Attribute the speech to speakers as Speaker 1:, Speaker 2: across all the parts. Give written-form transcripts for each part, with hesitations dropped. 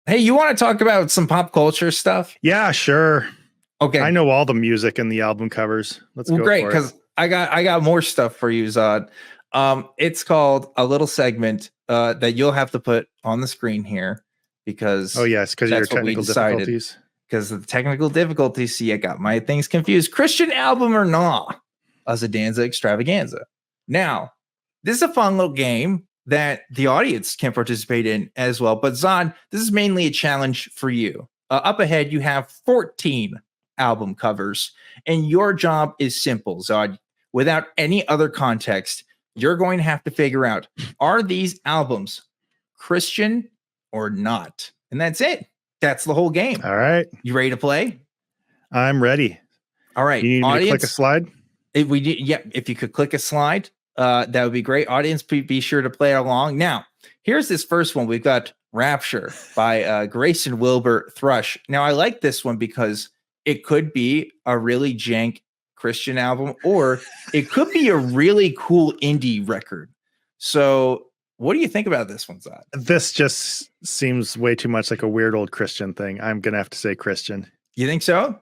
Speaker 1: Hey, you want to talk about some pop culture stuff?
Speaker 2: Yeah, sure.
Speaker 1: Okay.
Speaker 2: I know all the music and the album covers. Let's go.
Speaker 1: Great,
Speaker 2: for it.
Speaker 1: because I got more stuff for you, Zod. It's called a little segment that you'll have to put on the screen here because
Speaker 2: because of your
Speaker 1: that's what we
Speaker 2: technical
Speaker 1: decided.
Speaker 2: difficulties.
Speaker 1: Because of the technical difficulties, see, I got my things confused. Christian album or not? A Zadanza extravaganza. Now, this is a fun little game that the audience can participate in as well. But Zod, this is mainly a challenge for you. Up ahead, you have 14 album covers, and your job is simple, Zod. Without any other context, you're going to have to figure out, are these albums Christian or not? And that's it. That's the whole game.
Speaker 2: All right.
Speaker 1: You ready to play?
Speaker 2: I'm ready.
Speaker 1: All right.
Speaker 2: You need me to click a slide?
Speaker 1: If you could click a slide, that would be great. Audience, be sure to play along. Now, here's this first one. We've got Rapture by Grayson Wilbur Thrush. Now, I like this one because it could be a really jank Christian album, or it could be a really cool indie record. So what do you think about this one, Zod?
Speaker 2: This just seems way too much like a weird old Christian thing. I'm going to have to say Christian.
Speaker 1: You think so?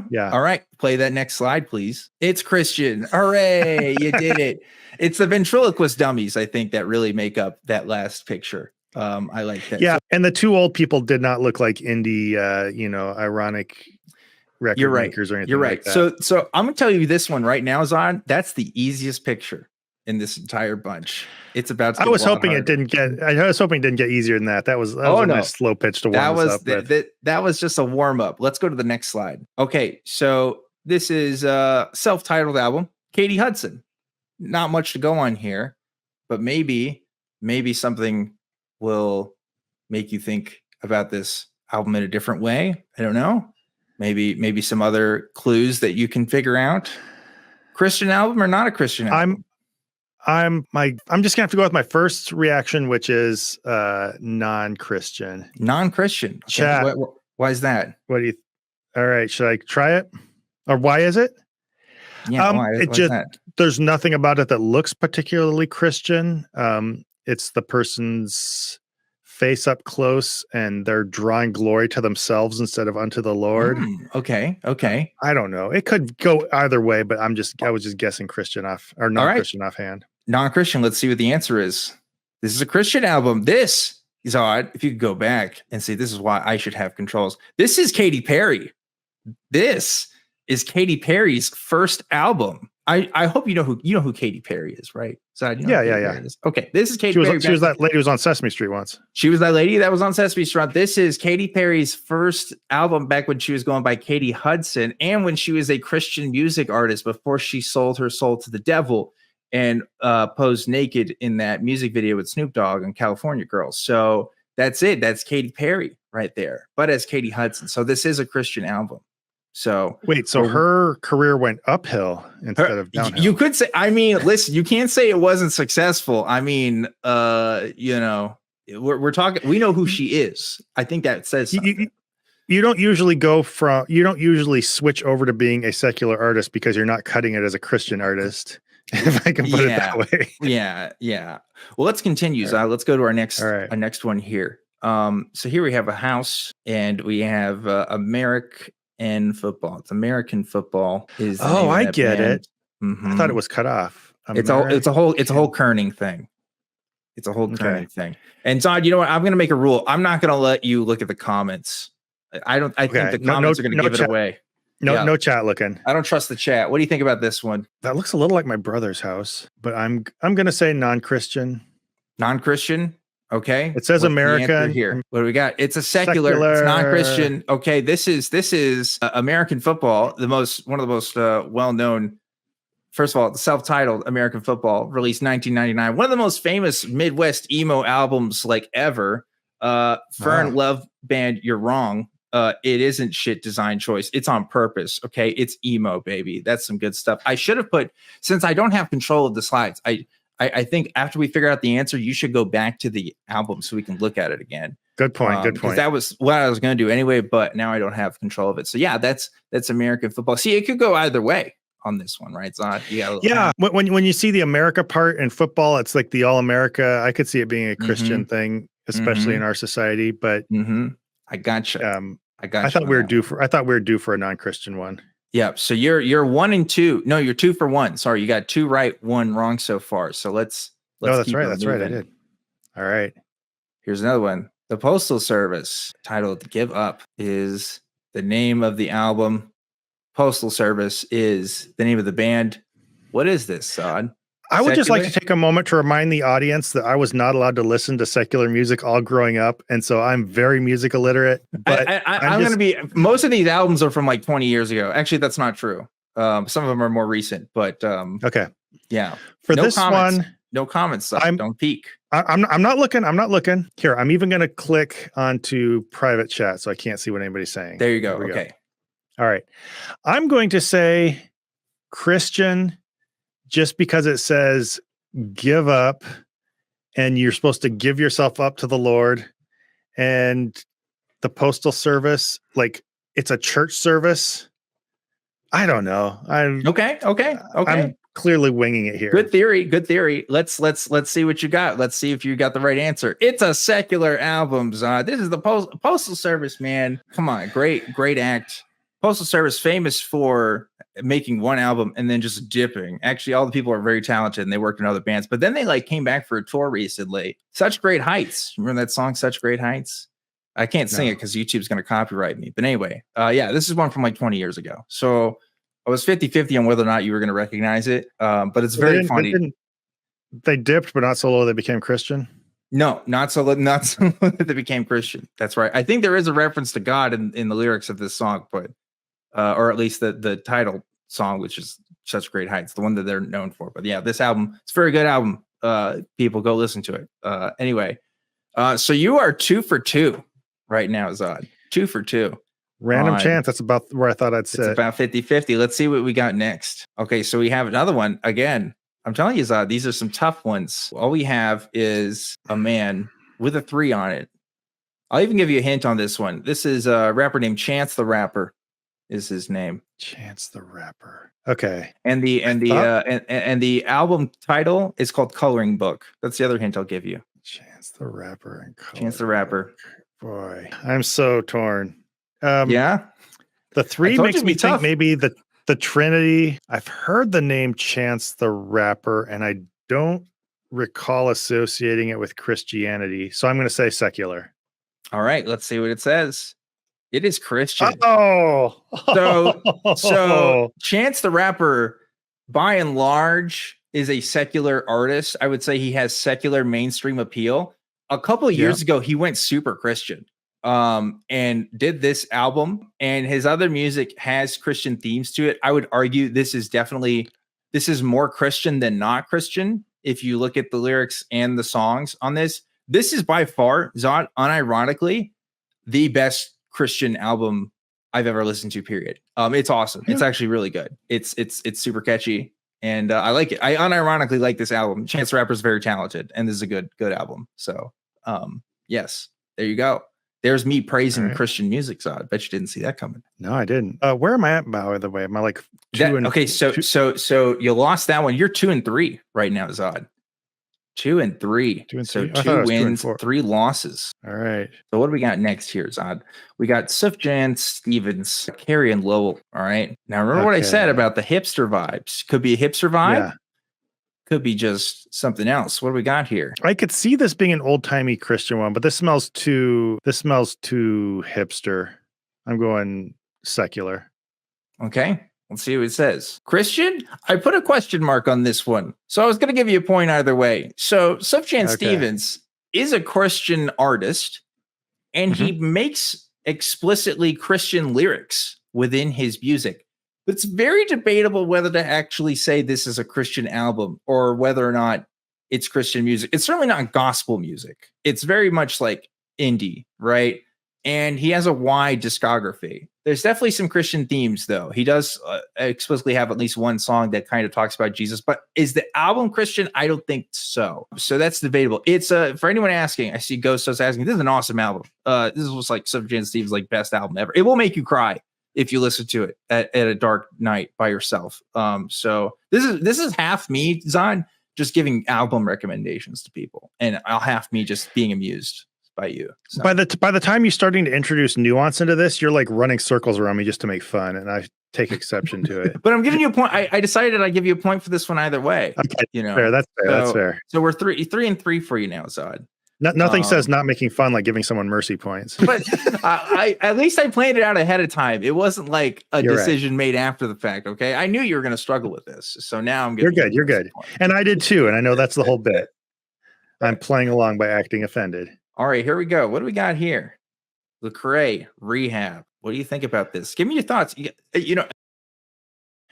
Speaker 2: Yeah.
Speaker 1: All right. Play that next slide, please. It's Christian. Hooray. You did it. It's the ventriloquist dummies, I think, that really make up that last picture. I like that.
Speaker 2: Yeah. And the two old people did not look like indie, ironic record makers or anything.
Speaker 1: You're right.
Speaker 2: Like that.
Speaker 1: So I'm going to tell you this one right now, Zon. That's the easiest picture in this entire bunch. It's about to get
Speaker 2: I was hoping
Speaker 1: harder.
Speaker 2: it didn't get easier than that. That was a nice slow pitch to warm us up with.
Speaker 1: That was just a warm up. Let's go to the next slide. Okay, so this is a self-titled album, Katy Hudson. Not much to go on here, but maybe something will make you think about this album in a different way. I don't know. Maybe some other clues that you can figure out. Christian album or not a Christian album?
Speaker 2: I'm just gonna have to go with my first reaction, which is non-Christian.
Speaker 1: Non-Christian. Okay.
Speaker 2: Chat.
Speaker 1: Why is that?
Speaker 2: What do you? All right, should I try it? Or why is it?
Speaker 1: Yeah, why is that?
Speaker 2: There's nothing about it that looks particularly Christian. It's the person's face up close, and they're drawing glory to themselves instead of unto the Lord.
Speaker 1: Okay.
Speaker 2: I don't know. It could go either way, but I was just guessing Christian non-Christian offhand.
Speaker 1: Non-Christian. Let's see what the answer is. This is a Christian album. This is odd. If you could go back and say, this is why I should have controls. This is Katy Perry. This is Katy Perry's first album. I hope you know who Katy Perry is, right? So
Speaker 2: yeah.
Speaker 1: Okay, this is Katy Perry.
Speaker 2: She was that lady who was on Sesame Street once.
Speaker 1: She was that lady that was on Sesame Street. This is Katy Perry's first album back when she was going by Katy Hudson, and when she was a Christian music artist before she sold her soul to the devil and posed naked in that music video with Snoop Dogg and California Girls. So that's it. That's Katy Perry right there, but as Katy Hudson. So this is a Christian album. So
Speaker 2: wait, so her career went uphill instead of downhill.
Speaker 1: You could say, listen, you can't say it wasn't successful. we're talking, we know who she is. I think that says something.
Speaker 2: You don't usually switch over to being a secular artist because you're not cutting it as a Christian artist. If I can put it that way.
Speaker 1: Yeah. Well, let's continue. Right. Let's go to our next one here. So here we have a house, and we have American football. It's American football.
Speaker 2: I get it.
Speaker 1: Mm-hmm.
Speaker 2: I thought it was cut off.
Speaker 1: It's a whole kerning thing. It's a whole kerning thing. And Todd, you know what? I'm going to make a rule. I'm not going to let you look at the comments. I think the comments are going to give it away.
Speaker 2: No chat looking.
Speaker 1: I don't trust the chat. What do you think about this one?
Speaker 2: That looks a little like my brother's house, but I'm going to say non-Christian.
Speaker 1: Non-Christian. Okay.
Speaker 2: It says American
Speaker 1: here. What do we got? It's a secular. It's non-Christian. Okay. This is American football. One of the most well-known. First of all, the self-titled American Football, released 1999. One of the most famous Midwest emo albums like ever. Fern Love Band. You're wrong. It isn't shit design choice. It's on purpose. Okay. It's emo, baby. That's some good stuff. I should have put, since I don't have control of the slides, I think after we figure out the answer, you should go back to the album so we can look at it again.
Speaker 2: Good point. Good point.
Speaker 1: That was what I was going to do anyway, but now I don't have control of it. So yeah, that's American football. See, it could go either way on this one, right? It's not.
Speaker 2: Yeah. When you see the America part in football, it's like the All America. I could see it being a Christian thing. especially in our society. But
Speaker 1: I gotcha.
Speaker 2: I thought we were due for a non-Christian one.
Speaker 1: Yeah. So you're 1 and 2. No, you're 2 for 1. Sorry, you got 2 right, 1 wrong so far. So let's
Speaker 2: that's
Speaker 1: keep
Speaker 2: right.
Speaker 1: it
Speaker 2: That's
Speaker 1: moving.
Speaker 2: right. I did. All right.
Speaker 1: Here's another one. The Postal Service, titled "Give Up," is the name of the album. Postal Service is the name of the band. What is this, Sod?
Speaker 2: I would just like to take a moment to remind the audience that I was not allowed to listen to secular music all growing up, and so I'm very music illiterate. But
Speaker 1: I'm going to be. Most of these albums are from like 20 years ago. Actually, that's not true. Some of them are more recent, but
Speaker 2: okay.
Speaker 1: Yeah.
Speaker 2: For this one,
Speaker 1: no comments. Don't peek.
Speaker 2: I'm not looking. I'm not looking. Here, I'm even going to click onto private chat so I can't see what anybody's saying.
Speaker 1: There you go. Okay.
Speaker 2: All right. I'm going to say Christian just because it says give up and you're supposed to give yourself up to the Lord. And the Postal Service, like it's a church service. I don't know.
Speaker 1: Okay.
Speaker 2: I'm clearly winging it here.
Speaker 1: Good theory. Let's see what you got. Let's see if you got the right answer. It's a secular album, Zod. This is the Postal Service, man. Come on, great act. Postal Service, famous for making one album and then just dipping. Actually, all the people are very talented and they worked in other bands, but then they like came back for a tour recently. Such Great Heights. Remember that song, Such Great Heights? I can't sing it because YouTube's going to copyright me. But anyway, yeah, this is one from like 20 years ago. So I was 50-50 on whether or not you were going to recognize it. But it's very funny.
Speaker 2: They dipped, but not so low they became Christian.
Speaker 1: No, not so low that they became Christian. That's right. I think there is a reference to God in the lyrics of this song, but or at least the title song, which is Such Great Heights, the one that they're known for. But yeah, this album, it's a very good album. People go listen to it. Anyway, so you are 2 for 2 right now, Zod. 2 for 2.
Speaker 2: Random chance. That's about where I thought I'd sit.
Speaker 1: It's about 50-50. Let's see what we got next. Okay, so we have another one. Again, I'm telling you, Zod, these are some tough ones. All we have is a man with a 3 on it. I'll even give you a hint on this one. This is a rapper named Chance the Rapper is his name.
Speaker 2: Chance the Rapper. Okay.
Speaker 1: And the album title is called Coloring Book. That's the other hint I'll give you.
Speaker 2: Chance the Rapper and
Speaker 1: Chance the Rapper.
Speaker 2: Boy, I'm so torn.
Speaker 1: Yeah.
Speaker 2: The 3 makes me think maybe the Trinity. I've heard the name Chance the Rapper, and I don't recall associating it with Christianity. So I'm going to say secular.
Speaker 1: All right, let's see what it says. It is Christian.
Speaker 2: Oh,
Speaker 1: so Chance the Rapper, by and large, is a secular artist. I would say he has secular mainstream appeal. A couple of years ago, he went super Christian. And did this album, and his other music has Christian themes to it. I would argue this is more Christian than not Christian. If you look at the lyrics and the songs on this is by far, Zod, unironically, the best Christian album I've ever listened to, period. It's awesome. It's actually really good. It's super catchy. And I like it. I unironically like this album. Chance the Rapper is very talented, and this is a good album. So yes, there you go. There's me praising Christian music, so I bet you didn't see that coming.
Speaker 2: No, I didn't. Where am I at, by the way? Am I like 2 and
Speaker 1: okay? So you lost that one. You're 2 and 3 right now, Zod. 2 and 3.
Speaker 2: 2 and
Speaker 1: 3.
Speaker 2: So
Speaker 1: 2 wins, 3 losses.
Speaker 2: All right.
Speaker 1: So what do we got next here, Zod? We got Sufjan Stevens, Carrie and Lowell. All right. Now remember what I said about the hipster vibes. Could be a hipster vibe.
Speaker 2: Yeah.
Speaker 1: Could be just something else. What do we got here?
Speaker 2: I could see this being an old-timey Christian one, but this smells too hipster. I'm going secular.
Speaker 1: Okay. Let's see what it says. Christian? I put a question mark on this one. So I was going to give you a point either way. So Sufjan Stevens is a Christian artist, and he makes explicitly Christian lyrics within his music. But it's very debatable whether to actually say this is a Christian album or whether or not it's Christian music. It's certainly not gospel music. It's very much like indie, right? And he has a wide discography. There's definitely some Christian themes, though. He does explicitly have at least one song that kind of talks about Jesus. But is the album Christian? I don't think so. So that's debatable. It's for anyone asking, I see Ghost asking, this is an awesome album. This was like Sufjan Stevens' like best album ever. It will make you cry if you listen to it at a dark night by yourself. So this is half me, Zon, just giving album recommendations to people, and I'll half me just being amused. by you. So.
Speaker 2: By the time you're starting to introduce nuance into this, you're like running circles around me just to make fun, and I take exception to it.
Speaker 1: But I'm giving you a point. I decided I'd give you a point for this one either way.
Speaker 2: Okay,
Speaker 1: you know,
Speaker 2: fair. That's fair. That's fair.
Speaker 1: So we're 3-3 for you now, Zod.
Speaker 2: Nothing says not making fun like giving someone mercy points.
Speaker 1: But I at least I planned it out ahead of time. It wasn't like a
Speaker 2: You're
Speaker 1: decision made after the fact. Okay, I knew you were going to struggle with this, so now I'm giving
Speaker 2: You're good. And I did too, and I know that's the whole bit. I'm playing along by acting offended.
Speaker 1: All right, here we go. What do we got here? Lecrae, Rehab. What do you think about this? Give me your thoughts. You know,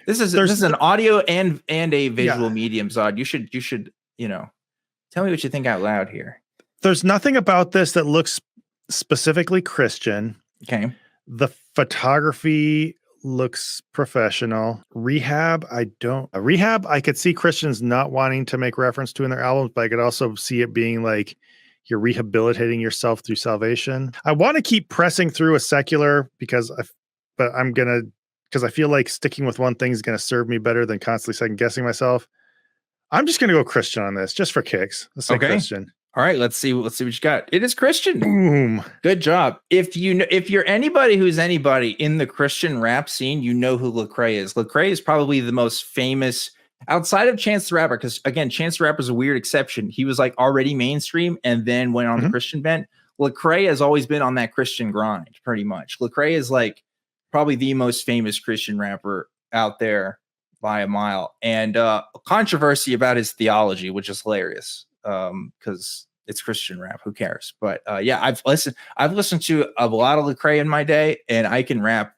Speaker 1: this is an audio and a visual medium, Zod. You should tell me what you think out loud here.
Speaker 2: There's nothing about this that looks specifically Christian.
Speaker 1: Okay.
Speaker 2: The photography looks professional. Rehab, I could see Christians not wanting to make reference to in their albums, but I could also see it being like you're rehabilitating yourself through salvation. I want to keep pressing through a secular because I feel like sticking with one thing is going to serve me better than constantly second guessing myself. I'm just going to go Christian on this just for kicks. Let's say Christian.
Speaker 1: All right, let's see what you got. It is Christian.
Speaker 2: Boom.
Speaker 1: Good job. If you're anybody who's anybody in the Christian rap scene, you know who Lecrae is. Lecrae is probably the most famous outside of Chance the Rapper, because again, Chance the Rapper is a weird exception. He was like already mainstream and then went on the Christian bent. Lecrae has always been on that Christian grind, pretty much. Lecrae is like probably the most famous Christian rapper out there by a mile. And controversy about his theology, which is hilarious. Because it's Christian rap, who cares? But yeah, I've listened to a lot of Lecrae in my day, and I can rap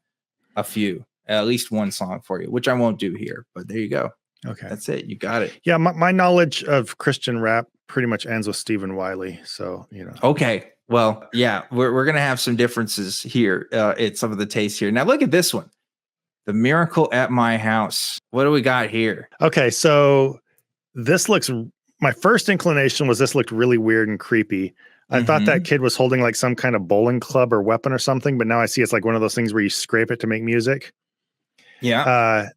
Speaker 1: at least one song for you, which I won't do here. But there you go.
Speaker 2: Okay,
Speaker 1: that's it. You got it.
Speaker 2: Yeah, my knowledge of Christian rap pretty much ends with Stephen Wiley. So
Speaker 1: Okay, well, yeah, we're gonna have some differences here. It's some of the taste here. Now look at this one, The Miracle at My House. What do we got here?
Speaker 2: Okay, so this looks. My first inclination was this looked really weird and creepy. I thought that kid was holding like some kind of bowling club or weapon or something, but now I see it's like one of those things where you scrape it to make music.
Speaker 1: Yeah.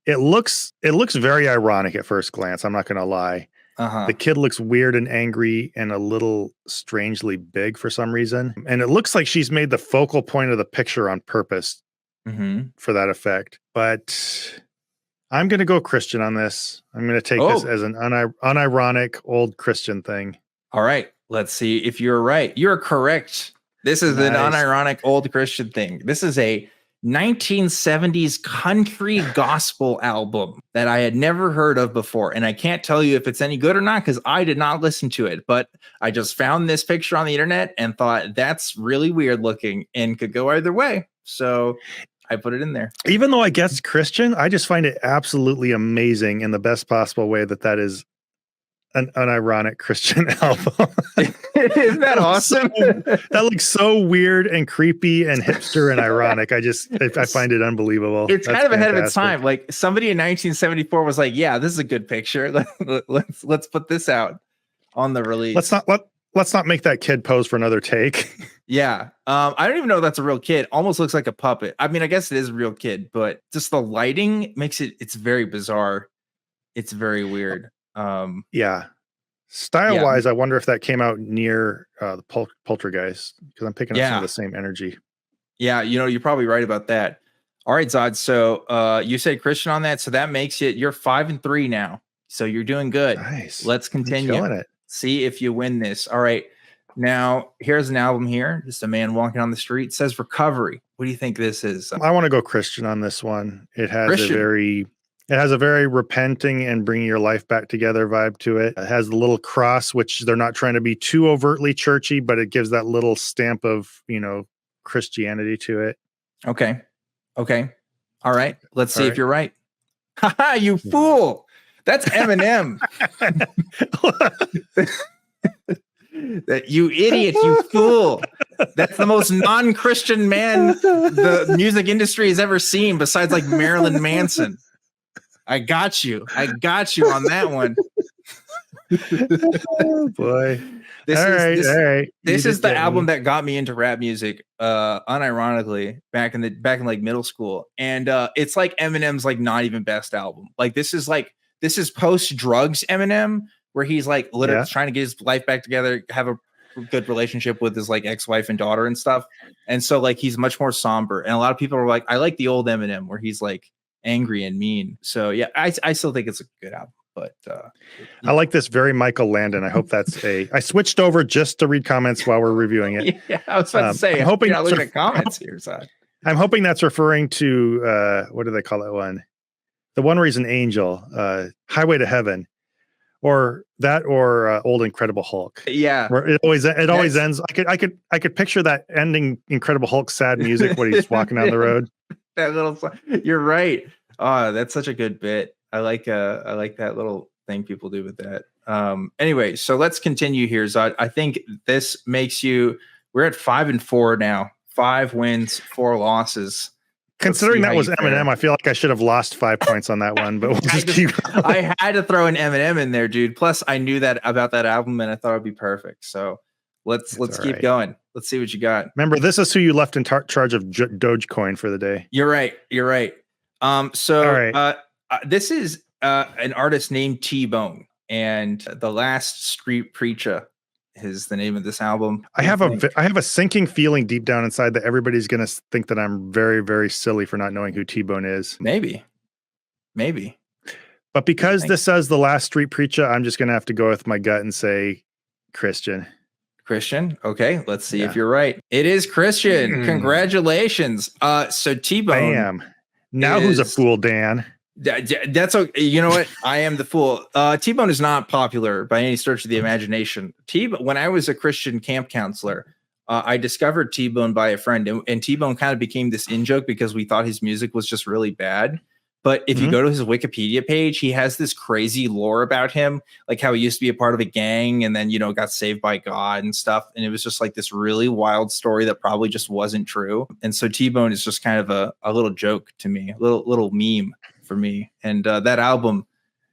Speaker 2: It looks very ironic at first glance. I'm not going to lie. The kid looks weird and angry and a little strangely big for some reason. And it looks like she's made the focal point of the picture on purpose for that effect. But I'm going to go Christian on this. I'm going to take this as an unironic old Christian thing.
Speaker 1: All right. Let's see if you're right. You're correct. This is an unironic old Christian thing. This is a 1970s country gospel album that I had never heard of before. And I can't tell you if it's any good or not because I did not listen to it. But I just found this picture on the internet and thought that's really weird looking and could go either way. So I put it in there. Even
Speaker 2: though I guess Christian, I just find it absolutely amazing in the best possible way that is an unironic Christian album.
Speaker 1: Isn't that awesome?
Speaker 2: That looks so weird and creepy and hipster and ironic. I find it unbelievable.
Speaker 1: It's kind of ahead of its time. Like somebody in 1974 was like, yeah, this is a good picture. Let's put this out on the release.
Speaker 2: Let's not make that kid pose for another take.
Speaker 1: Yeah. I don't even know if that's a real kid. Almost looks like a puppet. I mean, I guess it is a real kid, but just the lighting makes it's very bizarre. It's very weird.
Speaker 2: Yeah. Style wise, I wonder if that came out near the Poltergeist because I'm picking up some of the same energy. Yeah.
Speaker 1: You're probably right about that. All right, Zod. So you said Christian on that. So that makes you're 5-3 now. So you're doing good.
Speaker 2: Nice.
Speaker 1: Let's continue. See if you win this. All right. Now, here's an album here. Just a man walking on the street. It says Recovery. What do you think this is?
Speaker 2: I want to go Christian on this one. It has a very repenting and bringing your life back together vibe to it. It has the little cross, which they're not trying to be too overtly churchy, but it gives that little stamp of, Christianity to it.
Speaker 1: Okay. All right. Let's see if you're right. Haha, you fool. That's Eminem. That you idiot, you fool. That's the most non-Christian man the music industry has ever seen besides like Marilyn Manson. I got you on that one.
Speaker 2: Oh boy.
Speaker 1: This is the album that got me into rap music, unironically, back in like middle school. And it's like Eminem's like not even best album. Like this is post drugs Eminem, where he's like literally trying to get his life back together, have good relationship with his like ex-wife and daughter and stuff. And so like he's much more somber. And a lot of people are like, I like the old Eminem where he's like angry and mean. So yeah, I still think it's a good album. But
Speaker 2: I like this very Michael Landon. I hope that's I switched over just to read comments while we're reviewing it.
Speaker 1: Yeah, I was about to say,
Speaker 2: I'm hoping
Speaker 1: you're not looking at comments here, son.
Speaker 2: I'm hoping that's referring to what do they call that one? The one where he's an angel, Highway to Heaven, or Old Incredible Hulk.
Speaker 1: Yeah,
Speaker 2: where it always ends. I could picture that ending Incredible Hulk sad music when he's walking down the road.
Speaker 1: That little, you're right. Oh, that's such a good bit. I like that little thing people do with that. Anyway, so let's continue here, Zod. I think this makes you. We're at 5-4 now. 5 wins, 4 losses.
Speaker 2: Considering that was Eminem, I feel like I should have lost 5 points on that one. But we'll just keep.
Speaker 1: I had to throw an Eminem in there, dude. Plus, I knew that about that album, and I thought it'd be perfect. So let's keep going. Let's see what you got.
Speaker 2: Remember, this is who you left in charge of Dogecoin for the day.
Speaker 1: You're right. This is an artist named T-Bone, and The Last Street Preacher is the name of this album.
Speaker 2: I have a sinking feeling deep down inside that everybody's going to think that I'm very, very silly for not knowing who T-Bone is.
Speaker 1: Maybe.
Speaker 2: But because this says The Last Street Preacher, I'm just going to have to go with my gut and say Christian.
Speaker 1: Okay, let's see if you're right. It is Christian. Congratulations. So T-Bone.
Speaker 2: Bam. Now who's a fool, Dan?
Speaker 1: That's okay. You know what? I am the fool. T-Bone is not popular by any stretch of the imagination. When I was a Christian camp counselor, I discovered T-Bone by a friend, and T-Bone kind of became this in-joke because we thought his music was just really bad. But if you go to his Wikipedia page, he has this crazy lore about him, like how he used to be a part of a gang and then, got saved by God and stuff. And it was just like this really wild story that probably just wasn't true. And so T-Bone is just kind of a little joke to me, a little meme for me. And that album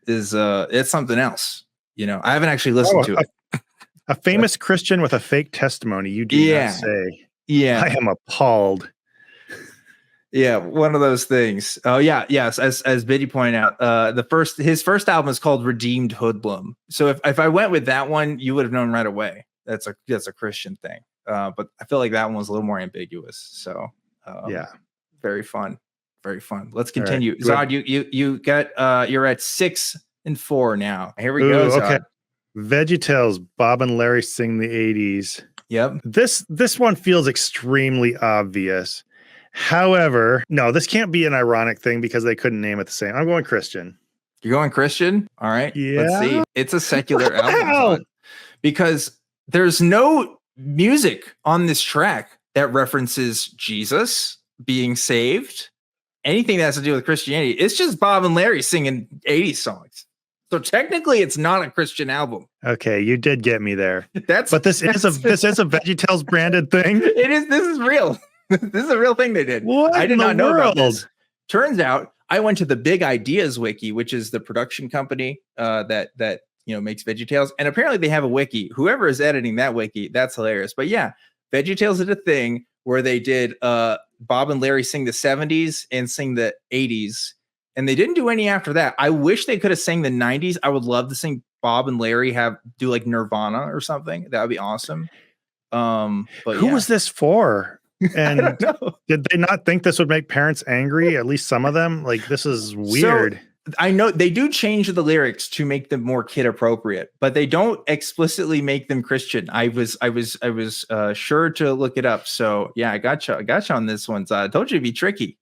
Speaker 1: is it's something else. I haven't actually listened to it.
Speaker 2: A famous Christian with a fake testimony. You do not say.
Speaker 1: Yeah.
Speaker 2: I am appalled.
Speaker 1: Yeah, one of those things. Oh yeah, yes. As Biddy pointed out, his first album is called Redeemed Hoodlum. So if I went with that one, you would have known right away. That's a Christian thing. But I feel like that one was a little more ambiguous. So very fun. Let's continue. Right. Zod, you got you're at 6-4 now. Here we go. Zod.
Speaker 2: Okay. VeggieTales, Bob and Larry sing the 80s.
Speaker 1: Yep.
Speaker 2: This one feels extremely obvious. However, no, this can't be an ironic thing because they couldn't name it the same. I'm going Christian.
Speaker 1: You're going Christian? All right.
Speaker 2: Yeah.
Speaker 1: Let's see. It's a secular album because there's no music on this track that references Jesus being saved, anything that has to do with Christianity. It's just Bob and Larry singing 80s songs. So technically it's not a Christian album.
Speaker 2: Okay, you did get me there. This is a VeggieTales branded thing.
Speaker 1: It is. This is real. This is a real thing they did.
Speaker 2: What
Speaker 1: I did not know about this.
Speaker 2: Turns
Speaker 1: out I went to the Big Ideas Wiki, which is the production company that makes VeggieTales, and apparently they have a wiki. Whoever is editing that wiki, that's hilarious. But yeah, VeggieTales did a thing where they did Bob and Larry sing the 70s and sing the 80s, and they didn't do any after that. I wish they could have sang the 90s. I would love to sing Bob and Larry do like Nirvana or something. That would be awesome. But
Speaker 2: who was this for? And did they not think this would make parents angry? At least some of them. Like, this is weird.
Speaker 1: So, I know they do change the lyrics to make them more kid appropriate, but they don't explicitly make them Christian. I was sure to look it up. So yeah, I got you on this one. I told you it'd be tricky.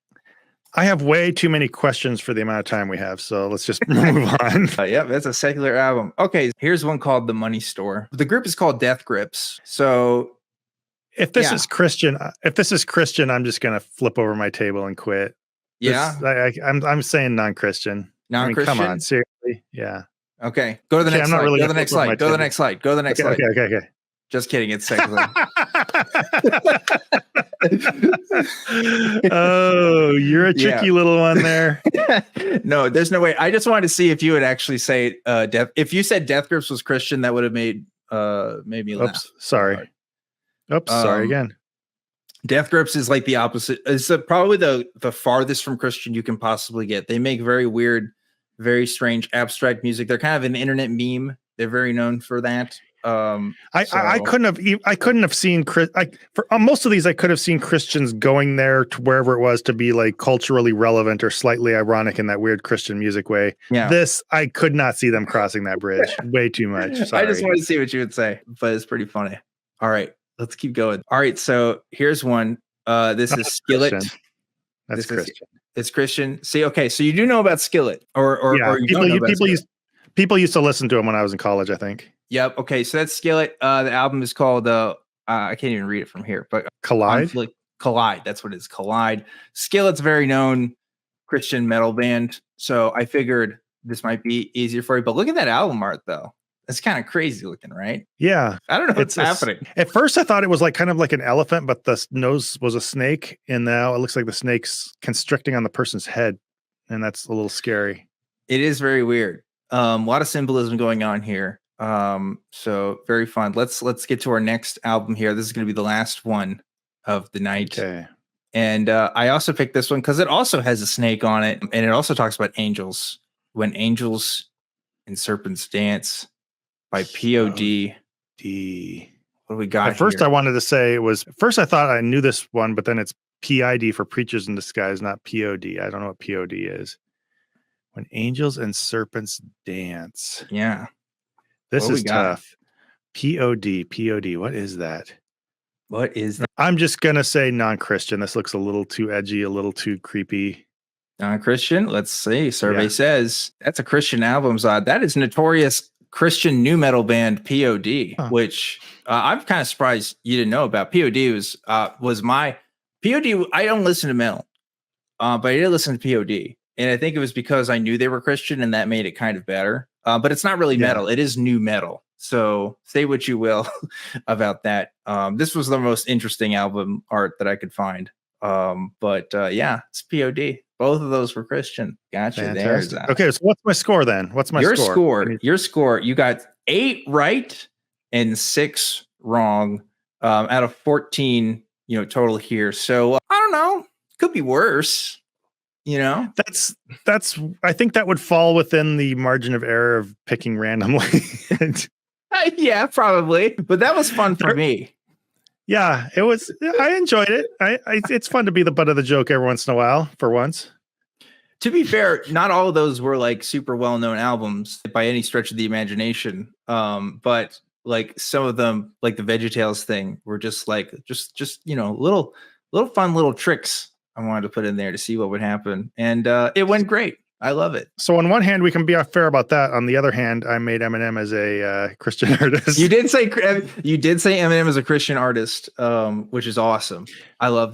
Speaker 2: I have way too many questions for the amount of time we have, so let's just move on.
Speaker 1: Yep, that's a secular album. Okay, here's one called The Money Store. The group is called Death Grips. So
Speaker 2: if this is Christian, I'm just gonna flip over my table and quit.
Speaker 1: Yeah,
Speaker 2: I'm saying non-Christian.
Speaker 1: Non-Christian.
Speaker 2: I mean, come on, seriously. Yeah.
Speaker 1: Okay. Go to the next slide. Go to the next slide. Go to the next slide. Go to the next slide.
Speaker 2: Okay.
Speaker 1: Just kidding. It's secular.
Speaker 2: Oh, you're a tricky little one there.
Speaker 1: No, there's no way. I just wanted to see if you would actually say death. If you said Death Grips was Christian, that would have made me laugh.
Speaker 2: Oops, sorry. Sorry again.
Speaker 1: Death Grips is like the opposite. It's probably the farthest from Christian you can possibly get. They make very weird, very strange, abstract music. They're kind of an internet meme. They're very known for that.
Speaker 2: I couldn't have seen for most of these. I could have seen Christians going there to wherever it was to be like culturally relevant or slightly ironic in that weird Christian music way.
Speaker 1: Yeah.
Speaker 2: This, I could not see them crossing that bridge. Way too much. Sorry.
Speaker 1: I just wanted to see what you would say, but it's pretty funny. All right, let's keep going. All right, so here's one. This is Skillet.
Speaker 2: Christian. That's Christian.
Speaker 1: It's Christian. See, okay, so you do know about Skillet, or you don't know about Skillet.
Speaker 2: People used to listen to him when I was in college, I think.
Speaker 1: Yep. Okay. So that's Skillet. The album is called I can't even read it from here, but
Speaker 2: Collide.
Speaker 1: Collide. That's what it is. Collide. Skillet's a very known Christian metal band. So I figured this might be easier for you. But look at that album art though. It's kind of crazy looking, right?
Speaker 2: Yeah.
Speaker 1: I don't know what's happening.
Speaker 2: At first I thought it was like kind of like an elephant, but the nose was a snake. And now it looks like the snake's constricting on the person's head. And that's a little scary.
Speaker 1: It is very weird. A lot of symbolism going on here. So very fun. Let's get to our next album here. This is going to be the last one of the night.
Speaker 2: Okay.
Speaker 1: And I also picked this one because it also has a snake on it, and it also talks about angels. When Angels and Serpents Dance by POD. What do we got?
Speaker 2: At first, I wanted to say I thought I knew this one, but then it's PID for Preachers in Disguise, not POD. I don't know what POD is. When Angels and Serpents Dance.
Speaker 1: Yeah.
Speaker 2: This is tough. POD. What is that?
Speaker 1: What is that?
Speaker 2: I'm just going to say non-Christian. This looks a little too edgy, a little too creepy.
Speaker 1: Non-Christian? Let's see. Survey says that's a Christian album. That is notorious Christian nu metal band POD, which I'm kind of surprised you didn't know about. POD was my POD. I don't listen to metal, but I did listen to POD. And I think it was because I knew they were Christian and that made it kind of better. But it's not really metal. It is nu metal. So say what you will about that. This was the most interesting album art that I could find. But it's POD. Both of those were Christian. Gotcha. There's that.
Speaker 2: Okay, so what's my score then? What's my score?
Speaker 1: Your score. You got 8 right and 6 wrong out of 14, total here. So I don't know. Could be worse.
Speaker 2: That's I think that would fall within the margin of error of picking randomly.
Speaker 1: Yeah, probably. But that was fun for me.
Speaker 2: Yeah, it was. I enjoyed it. It's fun to be the butt of the joke every once in a while, for once.
Speaker 1: To be fair, not all of those were like super well-known albums by any stretch of the imagination. But like some of them, like the VeggieTales thing, were just little fun little tricks I wanted to put in there to see what would happen. And it went great. I love it.
Speaker 2: So on one hand, we can be fair about that. On the other hand, I made Eminem as a Christian artist.
Speaker 1: You did say Eminem is a Christian artist, which is awesome. I love that.